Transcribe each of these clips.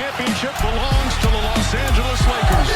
championship belongs to the Los Angeles Lakers.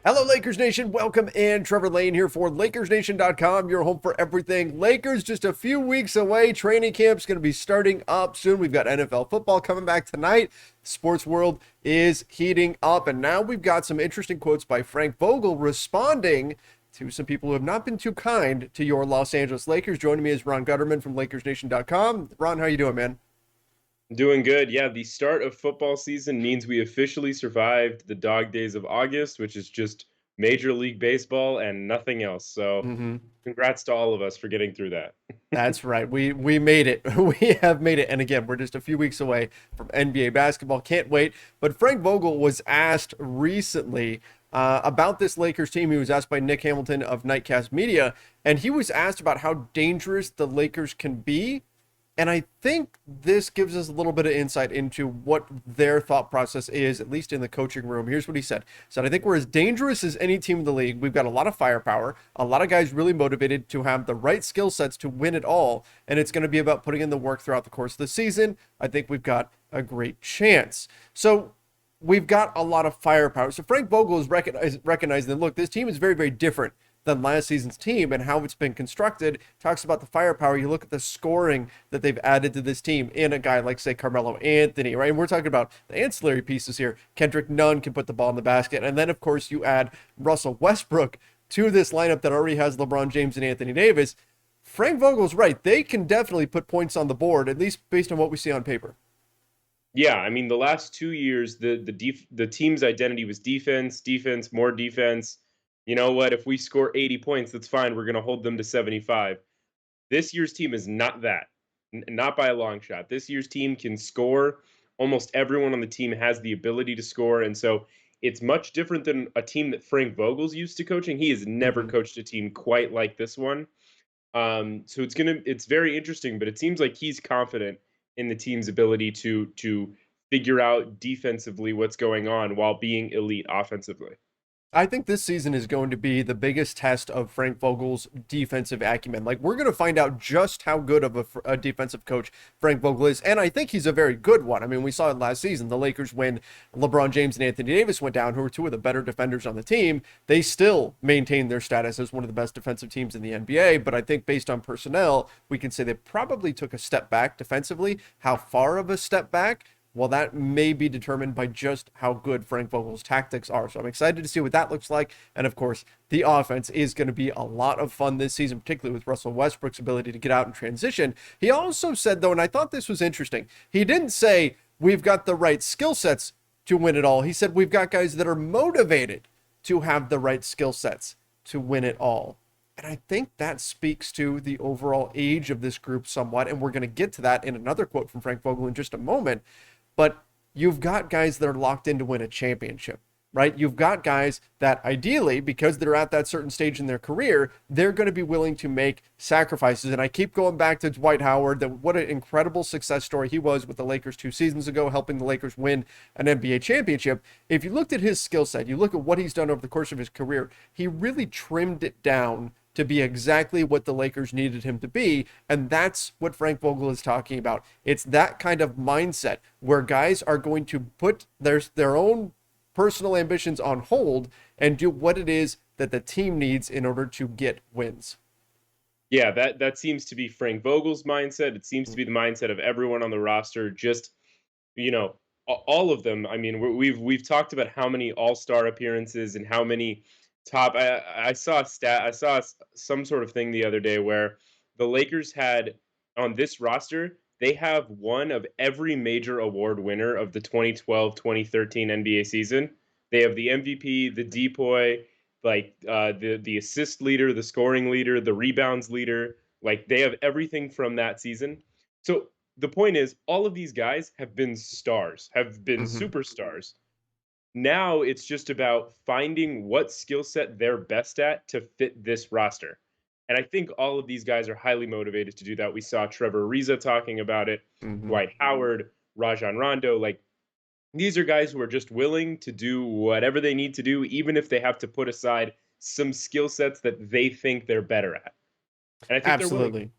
Hello, Lakers Nation. Welcome in. Trevor Lane here for LakersNation.com, your home for everything Lakers. Just a few weeks away. Training camp's going to be starting up soon. We've got NFL football coming back tonight. The sports world is heating up. And now we've got some interesting quotes by Frank Vogel responding to some people who have not been too kind to your Los Angeles Lakers. Joining me is Ron Gutterman from LakersNation.com. Ron, how you doing, man? Doing good. Yeah, the start of football season means we officially survived the dog days of August, which is just Major League Baseball and nothing else. So congrats to all of us for getting through that. That's right. We made it. We have made it. And again, we're just a few weeks away from NBA basketball. Can't wait. But Frank Vogel was asked recently about this Lakers team. He was asked by Nick Hamilton of Nightcast Media, and he was asked about how dangerous the Lakers can be. And I think this gives us a little bit of insight into what their thought process is, at least in the coaching room. Here's what he said. He said, I think we're as dangerous as any team in the league. We've got a lot of firepower, a lot of guys really motivated to have the right skill sets to win it all. And it's going to be about putting in the work throughout the course of the season. I think we've got a great chance. So we've got a lot of firepower. So Frank Vogel is recognizing that, look, this team is very, very different than last season's team and how it's been constructed. Talks about the firepower. You look at the scoring that they've added to this team in a guy like, say, Carmelo Anthony, right? And we're talking about the ancillary pieces here. Kendrick Nunn can put the ball in the basket. And then, of course, you add Russell Westbrook to this lineup that already has LeBron James and Anthony Davis. Frank Vogel's right. They can definitely put points on the board, at least based on what we see on paper. Yeah, I mean, the last 2 years, the team's identity was defense, more defense. You know what? If we score 80 points, that's fine. We're going to hold them to 75. This year's team is not that, not by a long shot. This year's team can score. Almost everyone on the team has the ability to score. And so it's much different than a team that Frank Vogel's used to coaching. He has never coached a team quite like this one. So it's very interesting, but it seems like he's confident in the team's ability to figure out defensively what's going on while being elite offensively. I think this season is going to be the biggest test of Frank Vogel's defensive acumen. Like, we're going to find out just how good of a defensive coach Frank Vogel is, and I think he's a very good one. I mean, we saw it last season. The Lakers, when LeBron James and Anthony Davis went down, who were two of the better defenders on the team, they still maintained their status as one of the best defensive teams in the NBA. But I think based on personnel, we can say they probably took a step back defensively. How far of a step back? Well, that may be determined by just how good Frank Vogel's tactics are. So I'm excited to see what that looks like. And of course, the offense is going to be a lot of fun this season, particularly with Russell Westbrook's ability to get out and transition. He also said, though, and I thought this was interesting, he didn't say we've got the right skill sets to win it all. He said we've got guys that are motivated to have the right skill sets to win it all. And I think that speaks to the overall age of this group somewhat. And we're going to get to that in another quote from Frank Vogel in just a moment. But you've got guys that are locked in to win a championship, right? You've got guys that ideally, because they're at that certain stage in their career, they're going to be willing to make sacrifices. And I keep going back to Dwight Howard, that what an incredible success story he was with the Lakers 2 seasons ago, helping the Lakers win an NBA championship. If you looked at his skill set, you look at what he's done over the course of his career, he really trimmed it down to be exactly what the Lakers needed him to be. And that's what Frank Vogel is talking about. It's that kind of mindset where guys are going to put their own personal ambitions on hold and do what it is that the team needs in order to get wins. Yeah, that seems to be Frank Vogel's mindset. It seems to be the mindset of everyone on the roster. Just, all of them. I mean, we've talked about how many all-star appearances and how many top. I saw a stat. I saw some sort of thing the other day where the Lakers had on this roster, they have one of every major award winner of the 2012-2013 NBA season. They have the MVP, the DPOY, like the assist leader, the scoring leader, the rebounds leader. Like, they have everything from that season. So the point is, all of these guys have been stars, have been superstars. Now it's just about finding what skill set they're best at to fit this roster. And I think all of these guys are highly motivated to do that. We saw Trevor Ariza talking about it, Dwight Howard, Rajon Rondo. Like, these are guys who are just willing to do whatever they need to do, even if they have to put aside some skill sets that they think they're better at. And I think Absolutely.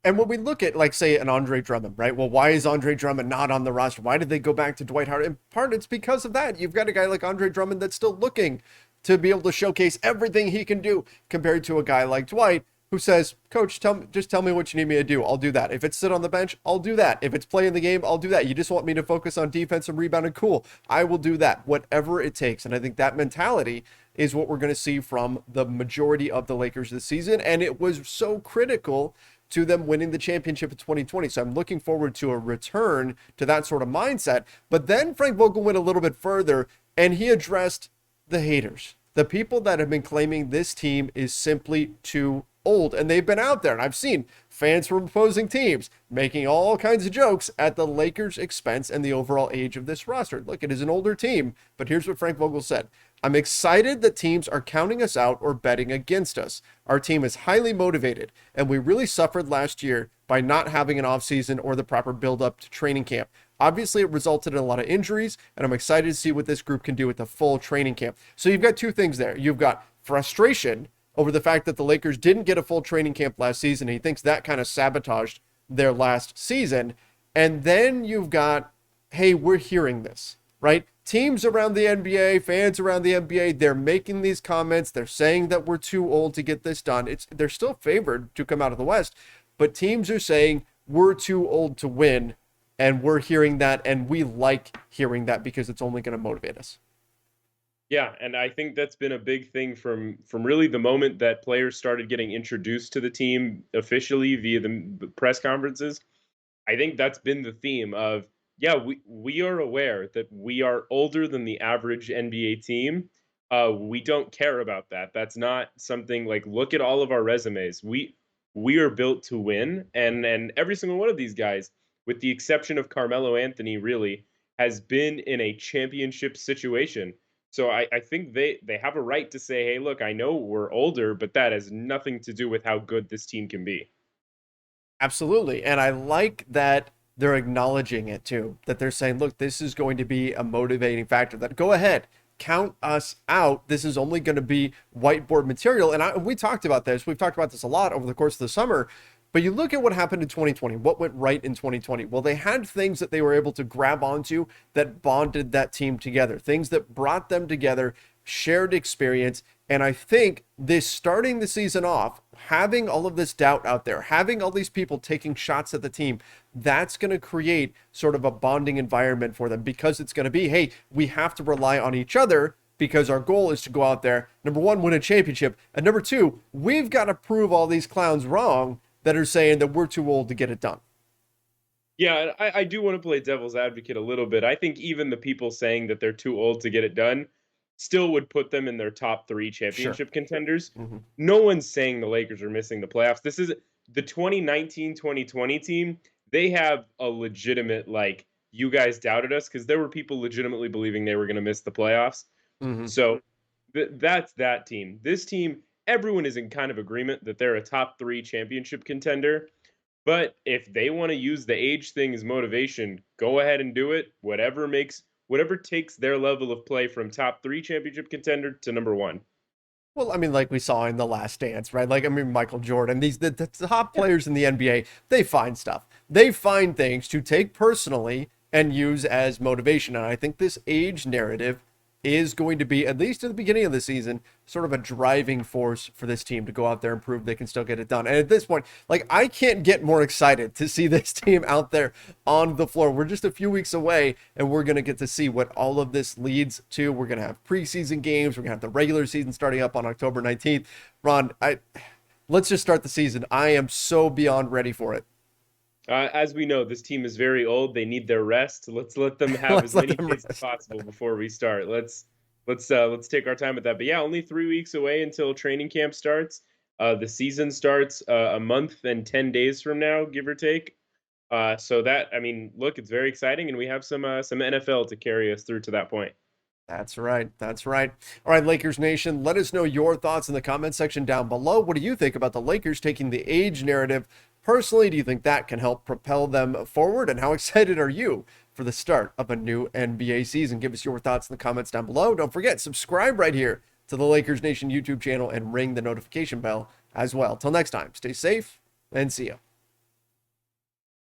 And when we look at, like, say, an Andre Drummond, right? Well, why is Andre Drummond not on the roster? Why did they go back to Dwight Howard? In part, it's because of that. You've got a guy like Andre Drummond that's still looking to be able to showcase everything he can do compared to a guy like Dwight who says, Coach, just tell me what you need me to do. I'll do that. If it's sit on the bench, I'll do that. If it's play in the game, I'll do that. You just want me to focus on defense and rebound and cool. I will do that, whatever it takes. And I think that mentality is what we're going to see from the majority of the Lakers this season. And it was so critical to them winning the championship in 2020. So I'm looking forward to a return to that sort of mindset. But then Frank Vogel went a little bit further and he addressed the haters, the people that have been claiming this team is simply too old. And they've been out there, and I've seen fans from opposing teams making all kinds of jokes at the Lakers' expense and the overall age of this roster. Look, it is an older team, but here's what Frank Vogel said. I'm excited that teams are counting us out or betting against us. Our team is highly motivated, and we really suffered last year by not having an offseason or the proper build-up to training camp. Obviously, it resulted in a lot of injuries, and I'm excited to see what this group can do with the full training camp. So you've got two things there. You've got frustration over the fact that the Lakers didn't get a full training camp last season. He thinks that kind of sabotaged their last season. And then you've got, hey, we're hearing this, right? Teams around the NBA, fans around the NBA, they're making these comments. They're saying that we're too old to get this done. They're still favored to come out of the West, but teams are saying we're too old to win. And we're hearing that, and we like hearing that because it's only going to motivate us. Yeah, and I think that's been a big thing from really the moment that players started getting introduced to the team officially via the press conferences. I think that's been the theme of, yeah, we are aware that we are older than the average NBA team. We don't care about that. That's not something like, look at all of our resumes. We are built to win, and every single one of these guys, with the exception of Carmelo Anthony, really has been in a championship situation. So I think they have a right to say, hey, look, I know we're older, but that has nothing to do with how good this team can be. Absolutely. And I like that they're acknowledging it too, that they're saying, look, this is going to be a motivating factor, that go ahead, count us out. This is only going to be whiteboard material. And we talked about this. We've talked about this a lot over the course of the summer. But you look at what happened in 2020, what went right in 2020. Well, they had things that they were able to grab onto that bonded that team together, things that brought them together, shared experience. And I think this starting the season off, having all of this doubt out there, having all these people taking shots at the team, that's going to create sort of a bonding environment for them because it's going to be, hey, we have to rely on each other because our goal is to go out there, number one, win a championship. And number two, we've got to prove all these clowns wrong that are saying that we're too old to get it done. Yeah, I do want to play devil's advocate a little bit. I think even the people saying that they're too old to get it done still would put them in their top 3 championship contenders. Mm-hmm. No one's saying the Lakers are missing the playoffs. This is the 2019-2020 team. They have a legitimate, like, you guys doubted us, because there were people legitimately believing they were going to miss the playoffs. Mm-hmm. So that's that team. This team, everyone is in kind of agreement that they're a top 3 championship contender. But if they want to use the age thing as motivation, go ahead and do it. Whatever takes their level of play from top 3 championship contender to number 1. Well, I mean, like we saw in The Last Dance, right? Like, I mean, Michael Jordan, the top players in the NBA, they find stuff. They find things to take personally and use as motivation. And I think this age narrative is going to be, at least at the beginning of the season, sort of a driving force for this team to go out there and prove they can still get it done. And at this point, like, I can't get more excited to see this team out there on the floor. We're just a few weeks away, and we're going to get to see what all of this leads to. We're going to have preseason games. We're going to have the regular season starting up on October 19th. Ron, let's just start the season. I am so beyond ready for it. As we know, this team is very old. They need their rest. Let's let them have as many days as possible before we start. Let's take our time with that. But yeah, only 3 weeks away until training camp starts. The season starts a month and 10 days from now, give or take. So that, I mean, look, it's very exciting, and we have some NFL to carry us through to that point. That's right. That's right. All right, Lakers Nation, let us know your thoughts in the comment section down below. What do you think about the Lakers taking the age narrative? Personally, do you think that can help propel them forward? And how excited are you for the start of a new NBA season? Give us your thoughts in the comments down below. Don't forget, subscribe right here to the Lakers Nation YouTube channel and ring the notification bell as well. Till next time, stay safe and see ya.